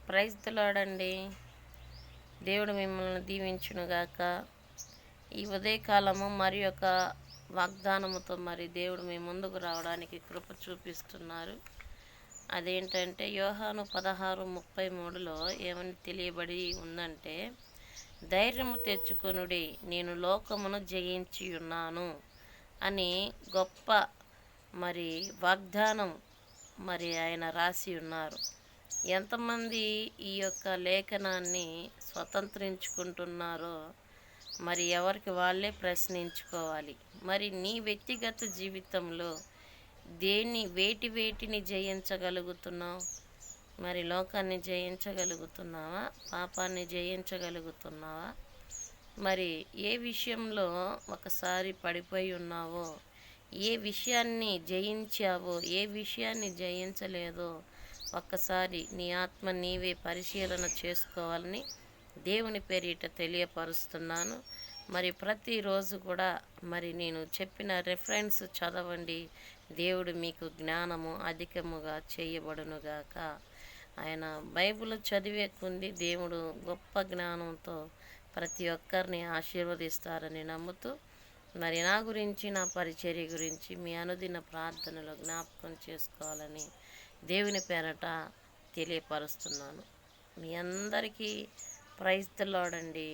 Praise the lord అండి. దేవుడు మిమ్మల్ని దీవించునుగాక. ఈ ఉదయకాలము మరి ఒక వాగ్దానముతో మరి దేవుడు మీ ముందుకు రావడానికి కృప చూపిస్తున్నారు. అదేంటంటే యోహాను 16:33లో ఏమని తెలియబడి ఉందంటే, ధైర్యము తెచ్చుకొనుడి, నేను లోకమును జయించి ఉన్నాను అని గొప్ప మరి వాగ్దానం మరి ఆయన రాసి ఉన్నారు. ఎంతమంది ఈ యొక్క లేఖనాన్ని స్వతంత్రించుకుంటున్నారో మరి ఎవరికి వాళ్ళే ప్రశ్నించుకోవాలి. మరి నీ వ్యక్తిగత జీవితంలో వేటిని జయించగలుగుతున్నావు? మరి లోకాన్ని జయించగలుగుతున్నావా? పాపాన్ని జయించగలుగుతున్నావా? మరి ఏ విషయంలో ఒకసారి పడిపోయి ఉన్నావో, ఏ విషయాన్ని జయించావో, ఏ విషయాన్ని జయించలేదో ఒక్కసారి నీ ఆత్మ నీవే పరిశీలన చేసుకోవాలని దేవుని పేరిట తెలియపరుస్తున్నాను. మరి ప్రతిరోజు కూడా మరి నేను చెప్పిన రెఫరెన్స్ చదవండి. దేవుడు మీకు జ్ఞానము అధికముగా చేయబడునుగాక. ఆయన బైబిల్ చదివే కొంది దేవుడు గొప్ప జ్ఞానంతో ప్రతి ఒక్కరిని ఆశీర్వదిస్తారని నమ్ముతూ, మరి నా గురించి, నా పరిచర్య గురించి మీ అనుదిన ప్రార్థనలో జ్ఞాపకం చేసుకోవాలని దేవుని పేరట తెలియపరుస్తున్నాను. మీ అందరికీ ప్రైజ్ ది లార్డ్ అండి.